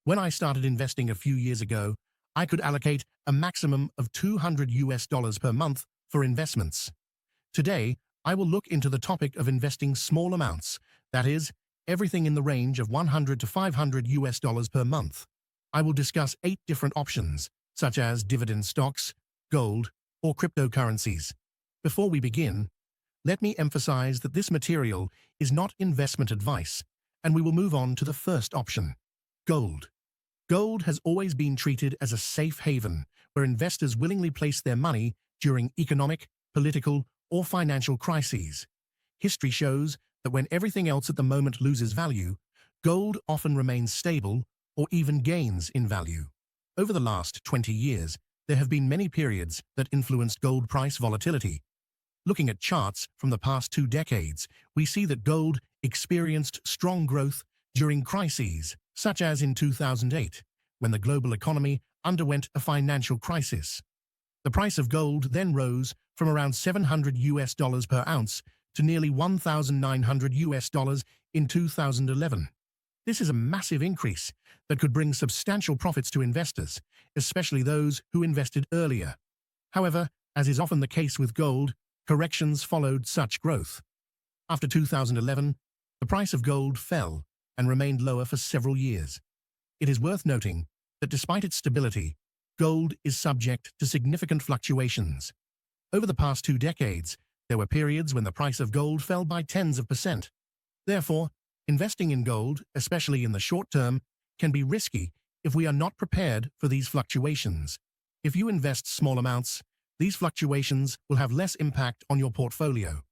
When I started investing a few years ago, I could allocate a maximum of $200 per month for investments. Today, I will look into the topic of investing small amounts, that is, everything in the range of $100 to $500 per month. I will discuss 8 different options, such as dividend stocks, gold, or cryptocurrencies. Before we begin, let me emphasize that this material is not investment advice, and we will move on to the first option, gold. Gold has always been treated as a safe haven where investors willingly place their money during economic, political, or financial crises. History shows that when everything else at the moment loses value, gold often remains stable or even gains in value. Over the last 20 years, there have been many periods that influenced gold price volatility. Looking at charts from the past 2 decades, we see that gold experienced strong growth during crises, such as in 2008, when the global economy underwent a financial crisis. The price of gold then rose from around $700 per ounce to nearly $1,900 in 2011. This is a massive increase that could bring substantial profits to investors, especially those who invested earlier. However, as is often the case with gold, corrections followed such growth. After 2011, the price of gold fell and remained lower for several years. It is worth noting that despite its stability, gold is subject to significant fluctuations. Over the past 2 decades, there were periods when the price of gold fell by tens of percent. Therefore, investing in gold, especially in the short term, can be risky if we are not prepared for these fluctuations. If you invest small amounts, these fluctuations will have less impact on your portfolio.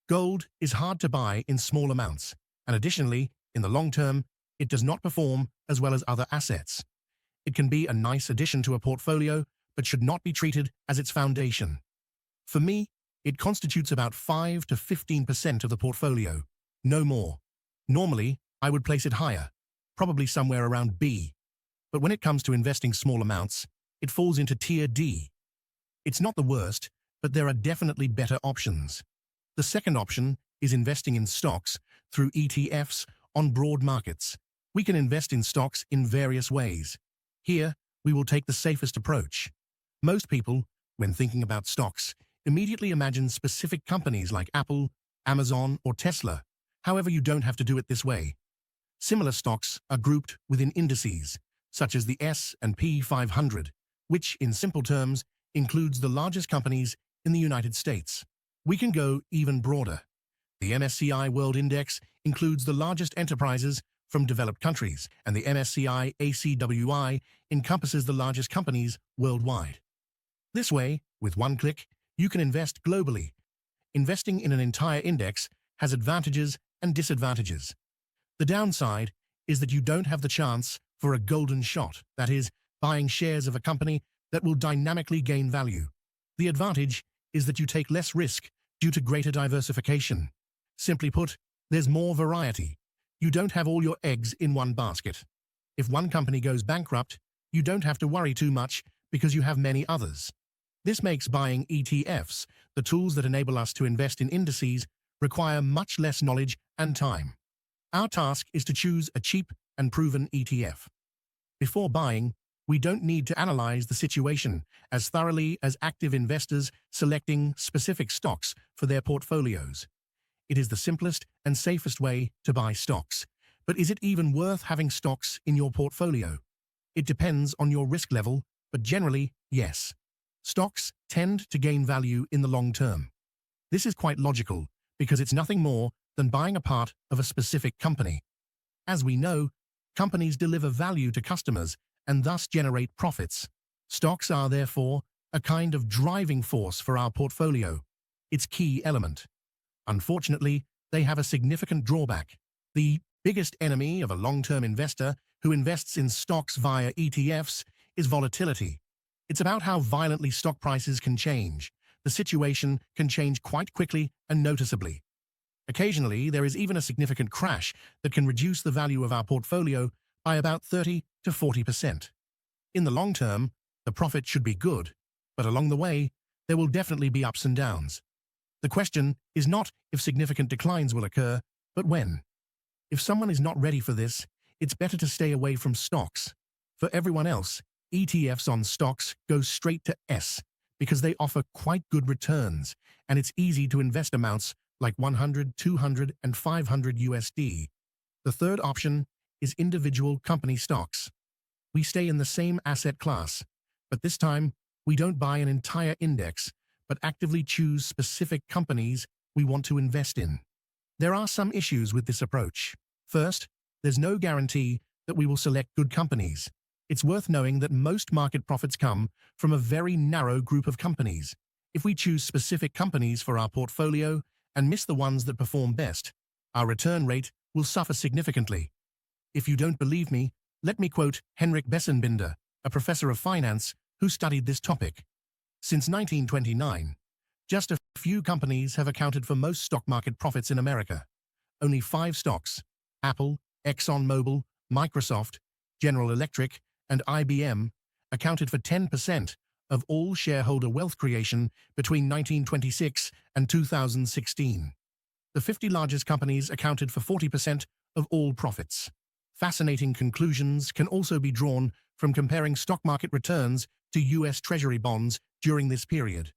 Gold is hard to buy in small amounts, and additionally, in the long term, it does not perform as well as other assets. It can be a nice addition to a portfolio, but should not be treated as its foundation. For me, it constitutes about 5 to 15% of the portfolio, no more. Normally, I would place it higher, probably somewhere around B. But when it comes to investing small amounts, it falls into Tier D. It's not the worst, but there are definitely better options. The second option is investing in stocks through ETFs on broad markets. We can invest in stocks in various ways. Here, we will take the safest approach. Most people, when thinking about stocks, immediately imagine specific companies like Apple, Amazon, or Tesla. However, you don't have to do it this way. Similar stocks are grouped within indices, such as the S&P 500, which, in simple terms, includes the largest companies in the United States. We can go even broader. The MSCI World Index includes the largest enterprises from developed countries, and the MSCI ACWI encompasses the largest companies worldwide. This way, with one click, you can invest globally. Investing in an entire index has advantages and disadvantages. The downside is that you don't have the chance for a golden shot, that is, buying shares of a company that will dynamically gain value. The advantage is that you take less risk due to greater diversification. Simply put, there's more variety. You don't have all your eggs in one basket. If one company goes bankrupt, you don't have to worry too much because you have many others. This makes buying ETFs, the tools that enable us to invest in indices, require much less knowledge and time. Our task is to choose a cheap and proven ETF. Before buying, we don't need to analyze the situation as thoroughly as active investors selecting specific stocks for their portfolios. It is the simplest and safest way to buy stocks. But is it even worth having stocks in your portfolio? It depends on your risk level, but generally, yes. Stocks tend to gain value in the long term. This is quite logical because it's nothing more than buying a part of a specific company. As we know, companies deliver value to customers and thus generate profits. Stocks are, therefore, a kind of driving force for our portfolio, its key element. Unfortunately, they have a significant drawback. The biggest enemy of a long-term investor who invests in stocks via ETFs is volatility. It's about how violently stock prices can change. The situation can change quite quickly and noticeably. Occasionally, there is even a significant crash that can reduce the value of our portfolio by about 30 to 40%. In the long term, the profit should be good, but along the way, there will definitely be ups and downs. The question is not if significant declines will occur, but when. If someone is not ready for this, it's better to stay away from stocks. For everyone else, ETFs on stocks go straight to S because they offer quite good returns, and it's easy to invest amounts like 100, 200, and 500 USD. The third option is individual company stocks. We stay in the same asset class, but this time we don't buy an entire index, but actively choose specific companies we want to invest in. There are some issues with this approach. First, there's no guarantee that we will select good companies. It's worth knowing that most market profits come from a very narrow group of companies. If we choose specific companies for our portfolio and miss the ones that perform best, our return rate will suffer significantly. If you don't believe me, let me quote Henrik Bessenbinder, a professor of finance who studied this topic. Since 1929, just a few companies have accounted for most stock market profits in America. Only 5 stocks, Apple, ExxonMobil, Microsoft, General Electric, and IBM, accounted for 10% of all shareholder wealth creation between 1926 and 2016. The 50 largest companies accounted for 40% of all profits. Fascinating conclusions can also be drawn from comparing stock market returns to U.S. Treasury bonds during this period.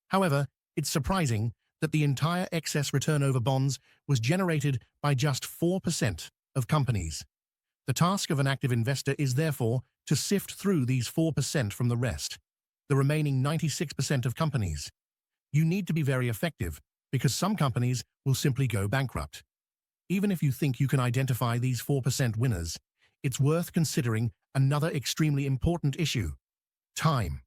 However, it's surprising that the entire excess return over bonds was generated by just 4% of companies. The task of an active investor is therefore to sift through these 4% from the rest, the remaining 96% of companies. You need to be very effective because some companies will simply go bankrupt. Even if you think you can identify these 4% winners, it's worth considering another extremely important issue: time.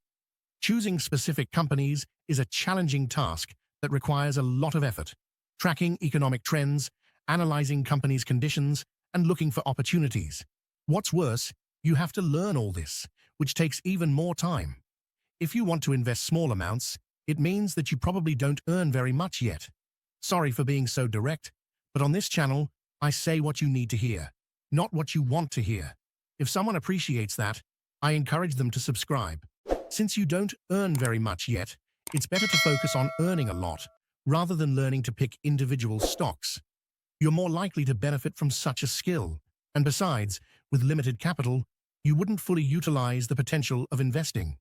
Choosing specific companies is a challenging task that requires a lot of effort. Tracking economic trends, analyzing companies' conditions, and looking for opportunities. What's worse, you have to learn all this, which takes even more time. If you want to invest small amounts, it means that you probably don't earn very much yet. Sorry for being so direct, but on this channel, I say what you need to hear, not what you want to hear. If someone appreciates that, I encourage them to subscribe. Since you don't earn very much yet, it's better to focus on earning a lot, rather than learning to pick individual stocks. You're more likely to benefit from such a skill, and besides, with limited capital, you wouldn't fully utilize the potential of investing.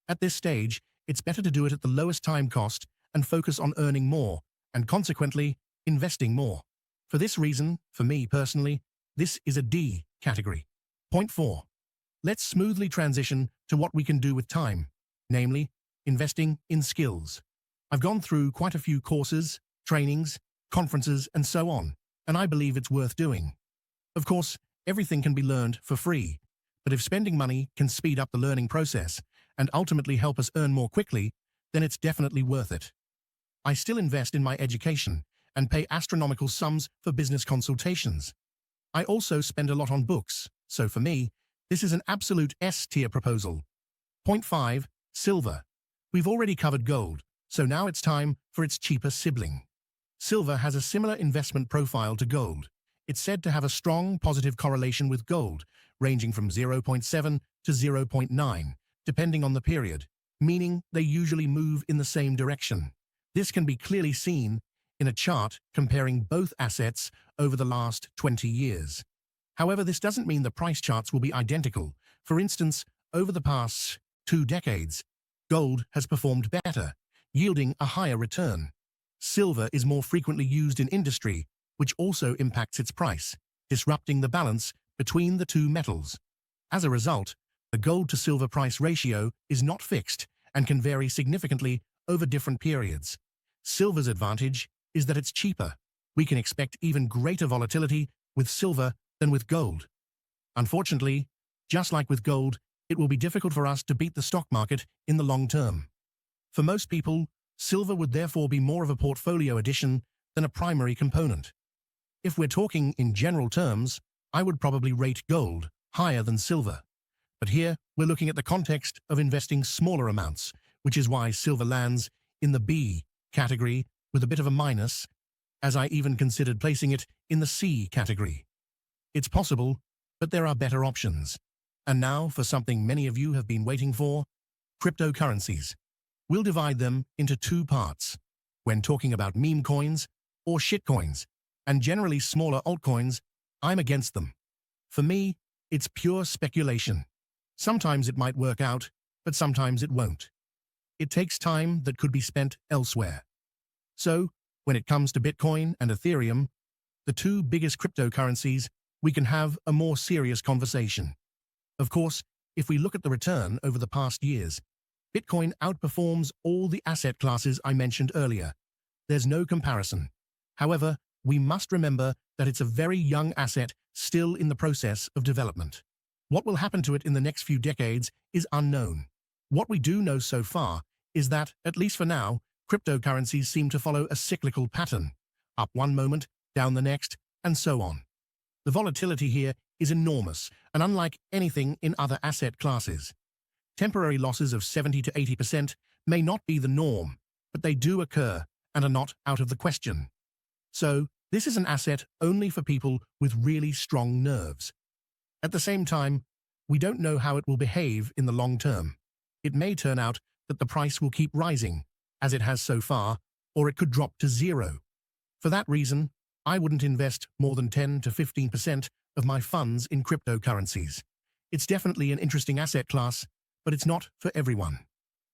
At this stage, it's better to do it at the lowest time cost and focus on earning more, and consequently, investing more. For this reason, for me personally, this is a D category. Point 4. Let's smoothly transition to what we can do with time, namely, investing in skills. I've gone through quite a few courses, trainings, conferences, and so on, and I believe it's worth doing. Of course, everything can be learned for free, but if spending money can speed up the learning process and ultimately help us earn more quickly, then it's definitely worth it. I still invest in my education and pay astronomical sums for business consultations. I also spend a lot on books, so for me, this is an absolute S-tier proposal. Point 5. Silver. We've already covered gold, so now it's time for its cheaper sibling. Silver has a similar investment profile to gold. It's said to have a strong positive correlation with gold, ranging from 0.7 to 0.9, depending on the period, meaning they usually move in the same direction. This can be clearly seen in a chart comparing both assets over the last 20 years. However, this doesn't mean the price charts will be identical. For instance, over the past 2 decades, gold has performed better, yielding a higher return. Silver is more frequently used in industry, which also impacts its price, disrupting the balance between the two metals. As a result, the gold-to-silver price ratio is not fixed and can vary significantly over different periods. Silver's advantage is that it's cheaper. We can expect even greater volatility with silver than with gold. Unfortunately, just like with gold, it will be difficult for us to beat the stock market in the long term. For most people, silver would therefore be more of a portfolio addition than a primary component. If we're talking in general terms, I would probably rate gold higher than silver. But here, we're looking at the context of investing smaller amounts, which is why silver lands in the B category with a bit of a minus, as I even considered placing it in the C category. It's possible, but there are better options. And now for something many of you have been waiting for: cryptocurrencies. We'll divide them into 2 parts. When talking about meme coins or shitcoins, and generally smaller altcoins, I'm against them. For me, it's pure speculation. Sometimes it might work out, but sometimes it won't. It takes time that could be spent elsewhere. So, when it comes to Bitcoin and Ethereum, the two biggest cryptocurrencies, we can have a more serious conversation. Of course, if we look at the return over the past years, Bitcoin outperforms all the asset classes I mentioned earlier. There's no comparison. However, we must remember that it's a very young asset still in the process of development. What will happen to it in the next few decades is unknown. What we do know so far is that, at least for now, cryptocurrencies seem to follow a cyclical pattern, up one moment, down the next, and so on. The volatility here is enormous and unlike anything in other asset classes. Temporary losses of 70 to 80% may not be the norm, but they do occur and are not out of the question. So, this is an asset only for people with really strong nerves. At the same time, we don't know how it will behave in the long term. It may turn out that the price will keep rising, as it has so far, or it could drop to zero. For that reason, I wouldn't invest more than 10 to 15% of my funds in cryptocurrencies. It's definitely an interesting asset class, but it's not for everyone.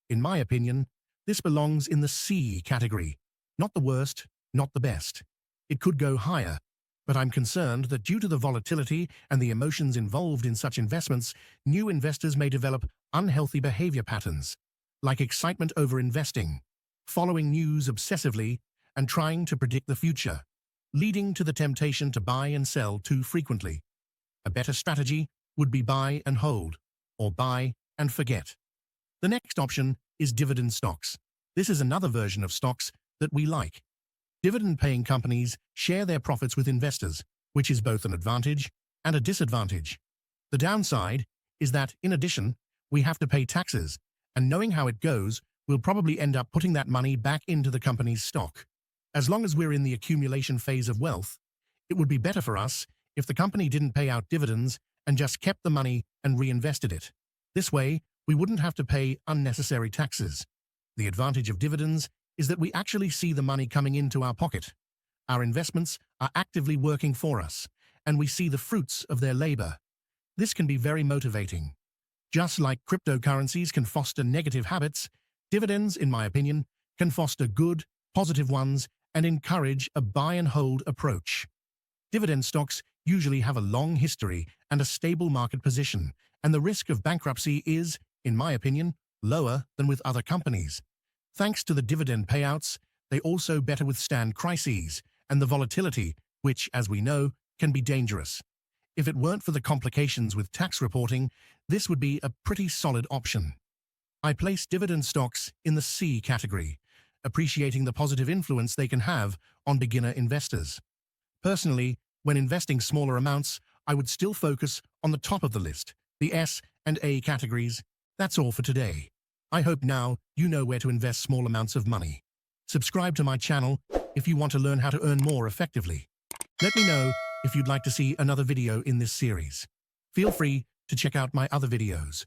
In my opinion, this belongs in the C category. Not the worst, not the best. It could go higher, but I'm concerned that due to the volatility and the emotions involved in such investments, new investors may develop unhealthy behavior patterns, like excitement over investing, following news obsessively, and trying to predict the future, leading to the temptation to buy and sell too frequently. A better strategy would be buy and hold, or buy and forget. The next option is dividend stocks. This is another version of stocks that we like. Dividend-paying companies share their profits with investors, which is both an advantage and a disadvantage. The downside is that, in addition, we have to pay taxes, and knowing how it goes, we'll probably end up putting that money back into the company's stock. As long as we're in the accumulation phase of wealth, it would be better for us if the company didn't pay out dividends and just kept the money and reinvested it. This way, we wouldn't have to pay unnecessary taxes. The advantage of dividends is that we actually see the money coming into our pocket. Our investments are actively working for us, and we see the fruits of their labor. This can be very motivating. Just like cryptocurrencies can foster negative habits, dividends, in my opinion, can foster good, positive ones and encourage a buy-and-hold approach. Dividend stocks usually have a long history and a stable market position, and the risk of bankruptcy is, in my opinion, lower than with other companies. Thanks to the dividend payouts, they also better withstand crises and the volatility, which, as we know, can be dangerous. If it weren't for the complications with tax reporting, this would be a pretty solid option. I place dividend stocks in the C category, appreciating the positive influence they can have on beginner investors. Personally, when investing smaller amounts, I would still focus on the top of the list, the S and A categories. That's all for today. I hope now you know where to invest small amounts of money. Subscribe to my channel if you want to learn how to earn more effectively. Let me know if you'd like to see another video in this series. Feel free to check out my other videos.